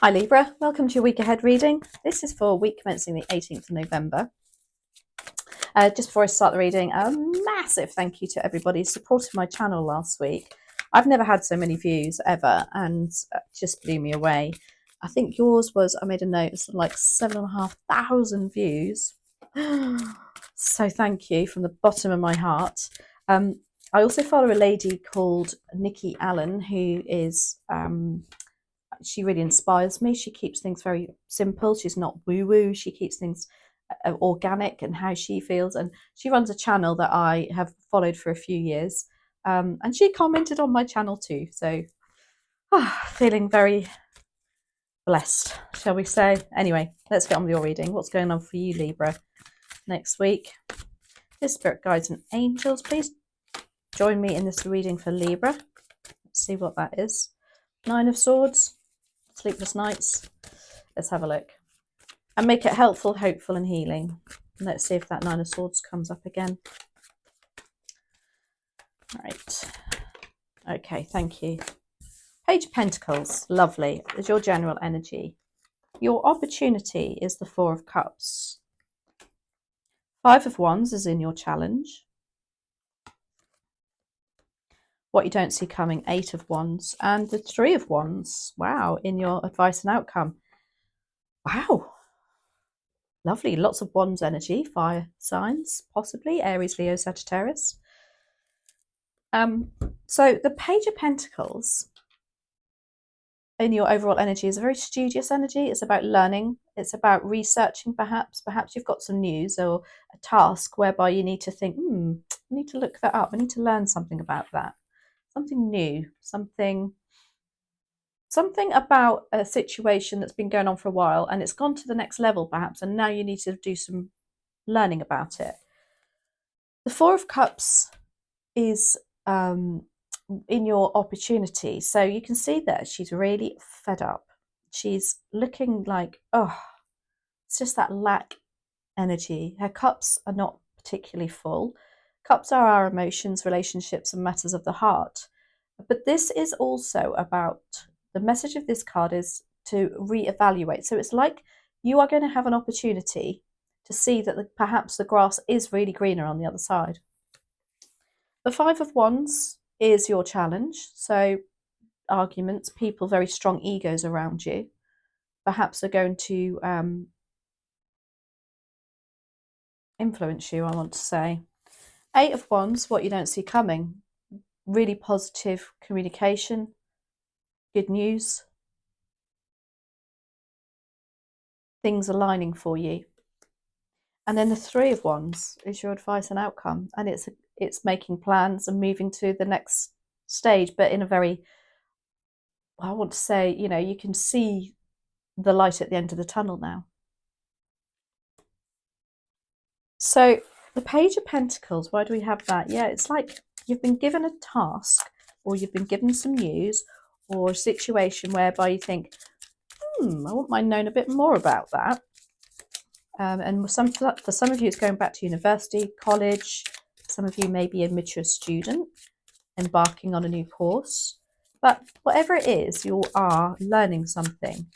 Hi Libra, welcome to your week ahead reading. This is for week commencing the 18th of November. Just before I start the reading, a massive thank you to everybody who supported my channel last week. I've never had so many views ever, and it just blew me away. I think yours was, I made a note, it's like 7,500 views. So thank you from the bottom of my heart. I also follow a lady called Nikki Allen, who is she really inspires me. She keeps things very simple. She's not woo-woo. She keeps things organic and how she feels. And she runs a channel that I have followed for a few years. And she commented on my channel too. So feeling very blessed, shall we say. Anyway, let's get on with your reading. What's going on for you, Libra, next week? Dear Spirit Guides and Angels, please join me in this reading for Libra. Let's see what that is. Nine of Swords. Sleepless nights. Let's have a look and make it helpful, hopeful and healing. Let's see if that Nine of Swords comes up again. Right, okay, thank you. Page of Pentacles, lovely, is your general energy. Your opportunity is the Four of Cups. Five of Wands is in your challenge. What you don't see coming, Eight of Wands, and the Three of Wands, wow, in your advice and outcome. Wow, lovely, lots of Wands energy, fire signs, possibly Aries, Leo, Sagittarius. So the Page of Pentacles in your overall energy is a very studious energy. It's about learning. It's about researching, perhaps. Perhaps you've got some news or a task whereby you need to think, I need to look that up. I need to learn something about that. Something new, something about a situation that's been going on for a while and it's gone to the next level, perhaps, and now you need to do some learning about it. The Four of Cups is in your opportunity. So you can see that she's really fed up. She's looking like, oh, it's just that lack energy. Her cups are not particularly full. Cups are our emotions, relationships, and matters of the heart. But this is also about, the message of this card is to reevaluate. So it's like you are going to have an opportunity to see that perhaps the grass is really greener on the other side. The Five of Wands is your challenge. So arguments, people, very strong egos around you, perhaps are going to influence you, I want to say. Eight of Wands, what you don't see coming. Really positive communication, good news, things aligning for you. And then the Three of Wands is your advice and outcome. And it's making plans and moving to the next stage, but in a very, I want to say, you can see the light at the end of the tunnel now. So the Page of Pentacles, why do we have that? Yeah, it's like you've been given a task or you've been given some news or a situation whereby you think, I wouldn't mind knowing a bit more about that. And for some of you, it's going back to university, college. Some of you may be a mature student embarking on a new course. But whatever it is, you are learning something.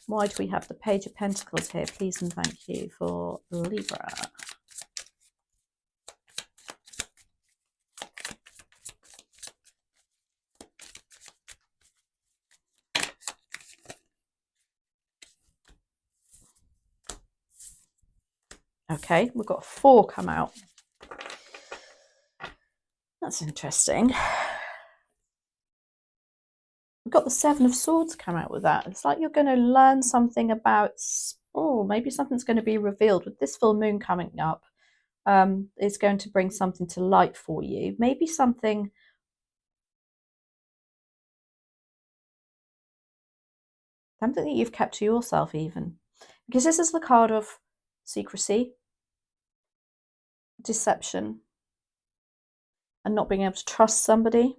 Why do we have the Page of Pentacles here? Please and thank you for Libra. Okay, we've got 4 come out. That's interesting. We've got the Seven of Swords come out with that. It's like you're going to learn something about, maybe something's going to be revealed with this full moon coming up. Is going to bring something to light for you. Maybe something that you've kept to yourself even. Because this is the card of secrecy, deception, and not being able to trust somebody.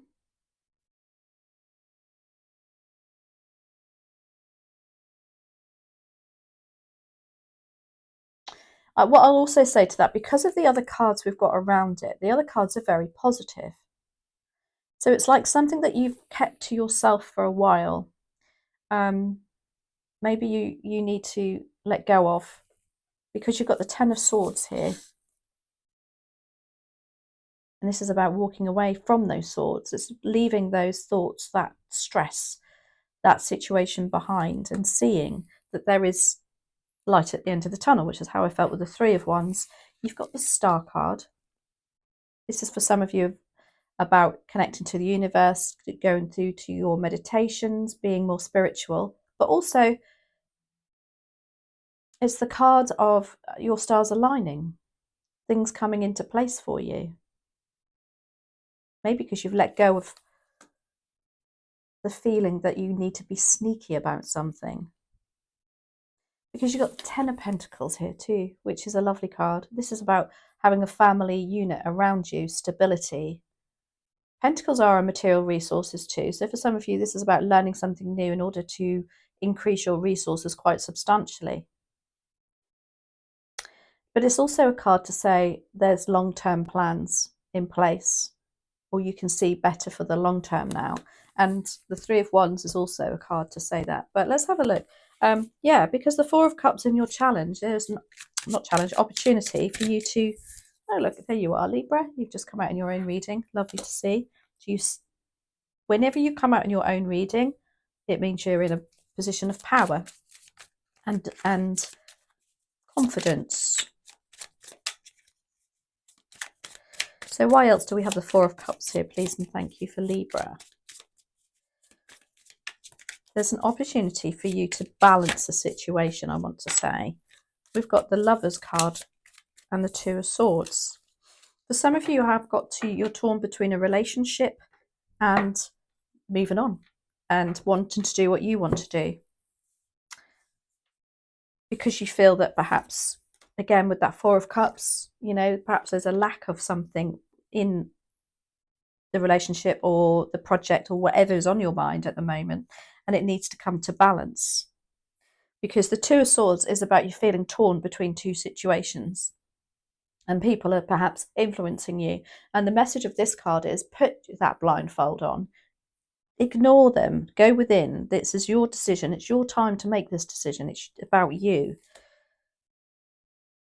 What I'll also say to that, because of the other cards we've got around it, the other cards are very positive. So it's like something that you've kept to yourself for a while. Maybe you need to let go of, because you've got the Ten of Swords here. And this is about walking away from those thoughts. It's leaving those thoughts, that stress, that situation behind, and seeing that there is light at the end of the tunnel, which is how I felt with the Three of Wands. You've got the Star card. This is for some of you about connecting to the universe, going through to your meditations, being more spiritual, but also it's the card of your stars aligning, things coming into place for you. Maybe because you've let go of the feeling that you need to be sneaky about something. Because you've got the Ten of Pentacles here too, which is a lovely card. This is about having a family unit around you, stability. Pentacles are material resources too. So for some of you, this is about learning something new in order to increase your resources quite substantially. But it's also a card to say there's long-term plans in place, or you can see better for the long term now. And the Three of Wands is also a card to say that. But let's have a look. Yeah, because the Four of Cups in your challenge, there's opportunity for you to, oh look, there you are, Libra. You've just come out in your own reading. Lovely to see. Whenever you come out in your own reading, it means you're in a position of power and confidence. So why else do we have the Four of Cups here, please and thank you, for Libra? There's an opportunity for you to balance the situation, I want to say. We've got the Lovers card and the Two of Swords. For some of you, you're torn between a relationship and moving on and wanting to do what you want to do. Because you feel that perhaps, again, with that Four of Cups, perhaps there's a lack of something in the relationship or the project or whatever is on your mind at the moment, and it needs to come to balance. Because the Two of Swords is about you feeling torn between two situations, and people are perhaps influencing you. And the message of this card is put that blindfold on, ignore them, go within. This is your decision. It's your time to make this decision. It's about you.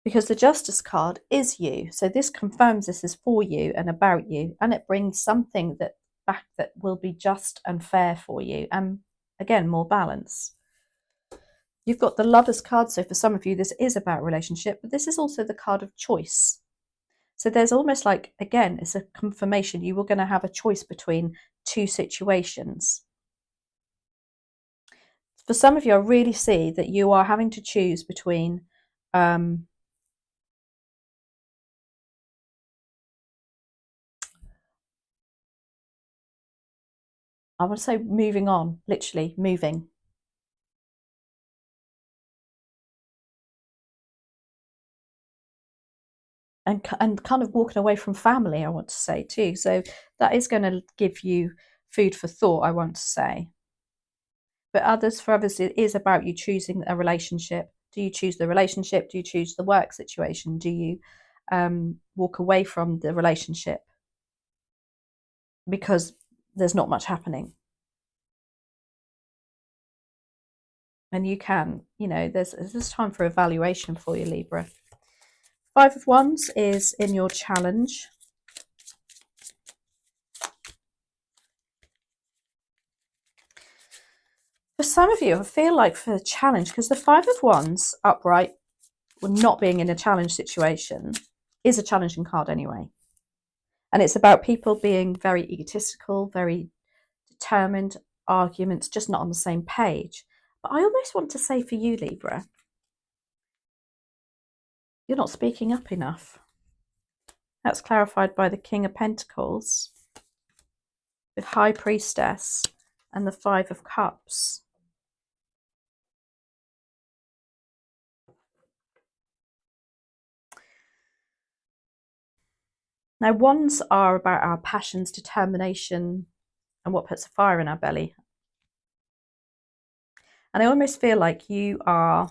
Because the Justice card is you. So this confirms this is for you and about you. And it brings something back that will be just and fair for you. And again, more balance. You've got the Lovers card. So for some of you, this is about relationship. But this is also the card of choice. So there's almost like, again, it's a confirmation you were going to have a choice between two situations. For some of you, I really see that you are having to choose between I want to say moving on, literally moving. And kind of walking away from family, I want to say too. So that is going to give you food for thought, I want to say. But for others, it is about you choosing a relationship. Do you choose the relationship? Do you choose the work situation? Do you walk away from the relationship because there's not much happening? And you can, there's time for evaluation for you, Libra. Five of Wands is in your challenge. For some of you, I feel like for the challenge, because the Five of Wands upright, not being in a challenge situation, is a challenging card anyway. And it's about people being very egotistical, very determined, arguments, just not on the same page. But I almost want to say for you, Libra, you're not speaking up enough. That's clarified by the King of Pentacles with High Priestess and the Five of Cups. Now, wands are about our passions, determination, and what puts a fire in our belly. And I almost feel like you are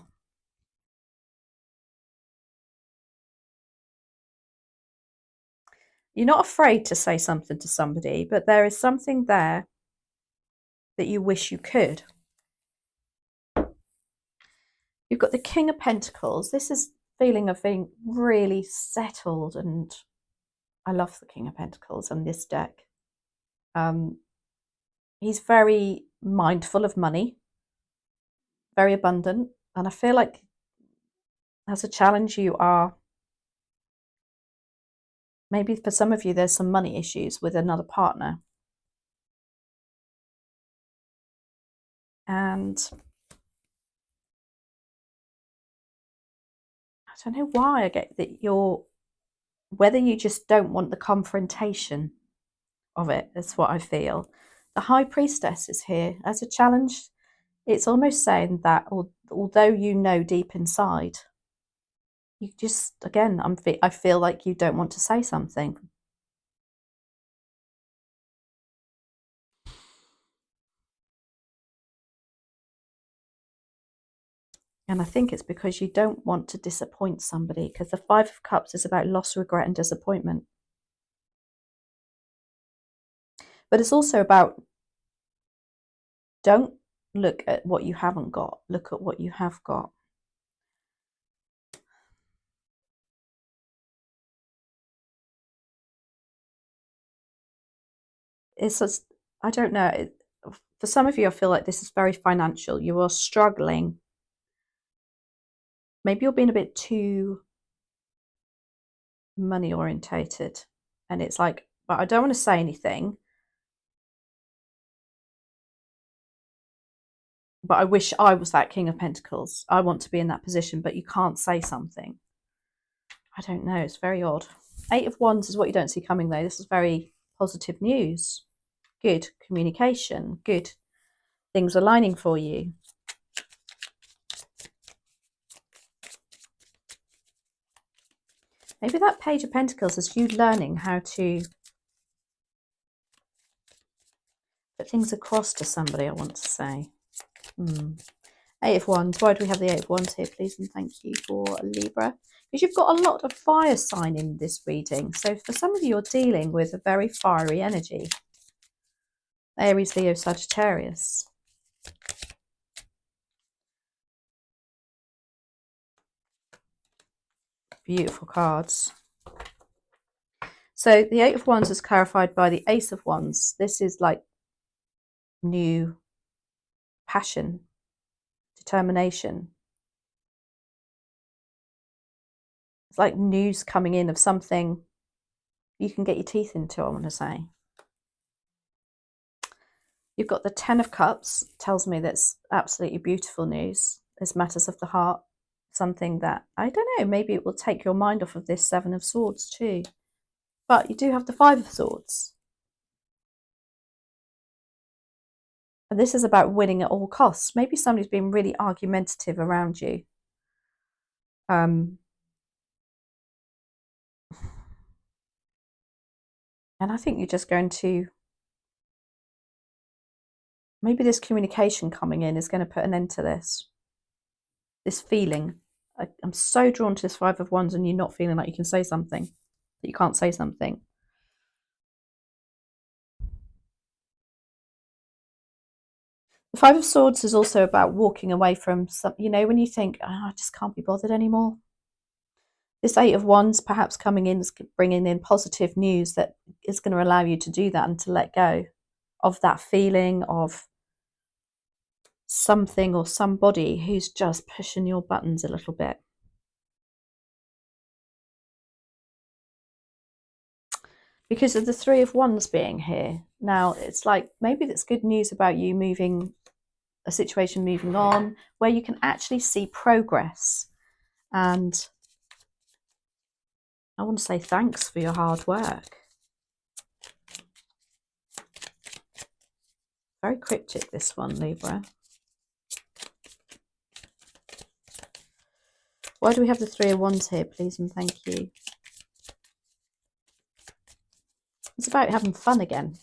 You're not afraid to say something to somebody, but there is something there that you wish you could. You've got the King of Pentacles. This is feeling of being really settled, and I love the King of Pentacles on this deck. He's very mindful of money, very abundant, and I feel like as a challenge you are, maybe for some of you there's some money issues with another partner. And I don't know why I get that whether you just don't want the confrontation of it, that's what I feel. The High Priestess is here as a challenge. It's almost saying that although you know deep inside, you just, again, I feel like you don't want to say something. And I think it's because you don't want to disappoint somebody, because the Five of Cups is about loss, regret, and disappointment. But it's also about, don't look at what you haven't got, look at what you have got. It's just, I don't know. For some of you, I feel like this is very financial. You are struggling. Maybe you're being a bit too money orientated. And it's like, but I don't want to say anything. But I wish I was that King of Pentacles. I want to be in that position, but you can't say something. I don't know. It's very odd. Eight of Wands is what you don't see coming, though. This is very positive news. Good communication. Good things aligning for you. Maybe that Page of Pentacles is you learning how to put things across to somebody, I want to say. Eight of Wands. Why do we have the Eight of Wands here, please? And thank you for Libra. Because you've got a lot of fire sign in this reading. So for some of you, you're dealing with a very fiery energy. Aries, Leo, Sagittarius. Beautiful cards. So the Eight of Wands is clarified by the Ace of Wands. This is like new passion, determination. It's like news coming in of something you can get your teeth into, I want to say. You've got the Ten of Cups. Tells me that's absolutely beautiful news. It's matters of the heart. Something that, I don't know, maybe it will take your mind off of this Seven of Swords too. But you do have the Five of Swords. And this is about winning at all costs. Maybe somebody's been really argumentative around you. And I think you're just going to, maybe this communication coming in is going to put an end to this. This feeling. I'm so drawn to this Five of Wands, and you're not feeling like you can say something, that you can't say something. The Five of Swords is also about walking away from some, you know, when you think, oh, I just can't be bothered anymore. This Eight of Wands perhaps coming in is bringing in positive news that is going to allow you to do that and to let go of that feeling of something or somebody who's just pushing your buttons a little bit. Because of the Three of Wands being here. Now, it's like, maybe that's good news about you moving, a situation moving on, where you can actually see progress. And I want to say thanks for your hard work. Very cryptic, this one, Libra. Why do we have the Three of Wands here, please, and thank you? It's about having fun again.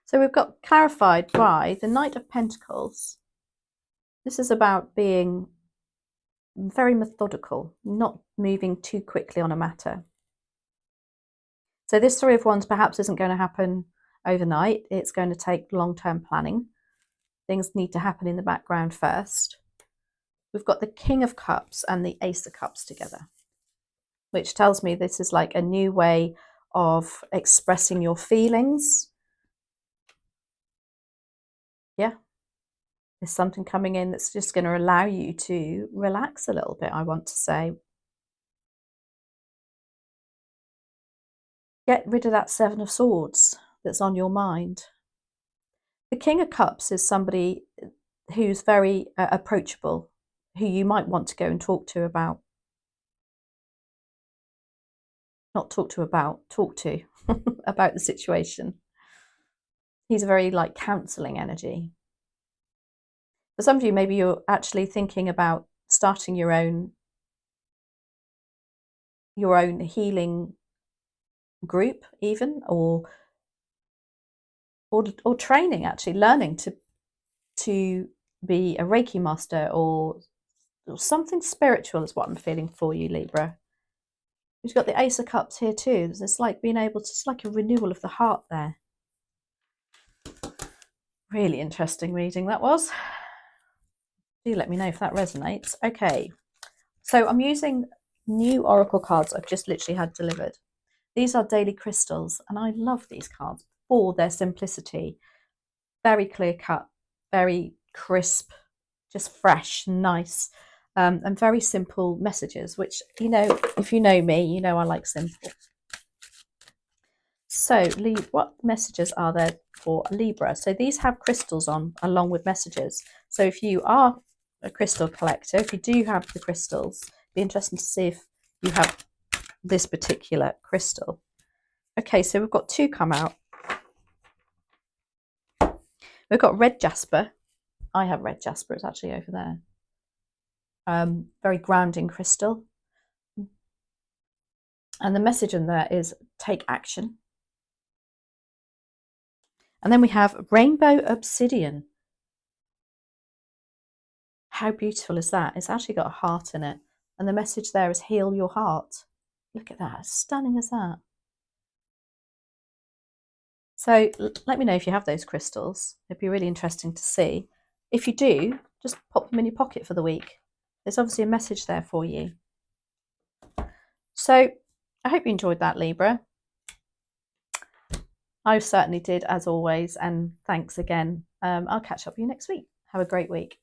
So we've got clarified by the Knight of Pentacles. This is about being very methodical, not moving too quickly on a matter. So this Three of Wands perhaps isn't going to happen overnight. It's going to take long-term planning. Things need to happen in the background first. We've got the King of Cups and the Ace of Cups together, which tells me this is like a new way of expressing your feelings. Yeah. There's something coming in that's just going to allow you to relax a little bit, I want to say. Get rid of that Seven of Swords that's on your mind. The King of Cups is somebody who's very approachable, who you might want to go and talk to about. Not talk to about, talk to about the situation. He's a very like counselling energy. For some of you, maybe you're actually thinking about starting your own healing group, even, or training, actually learning to be a Reiki master or something spiritual is what I'm feeling for you, Libra. We've got the Ace of Cups here too. It's like being able to, it's like a renewal of the heart there. Really interesting reading that was. Do let me know if that resonates. Okay, so I'm using new oracle cards I've just literally had delivered. These are daily crystals, and I love these cards for their simplicity. Very clear cut, very crisp, just fresh, nice, and very simple messages, which, you know, if you know me, you know I like simple. So, what messages are there for Libra? So these have crystals on along with messages. So if you are a crystal collector, if you do have the crystals, it'd be interesting to see if you have this particular crystal. Okay, so we've got two come out. We've got red jasper. I have red jasper. It's actually over there. Very grounding crystal. And the message in there is take action. And then we have rainbow obsidian. How beautiful is that? It's actually got a heart in it. And the message there is heal your heart. Look at that. As stunning as that. So let me know if you have those crystals. It'd be really interesting to see. If you do, just pop them in your pocket for the week. There's obviously a message there for you. So I hope you enjoyed that, Libra. I certainly did, as always, and thanks again. I'll catch up with you next week. Have a great week.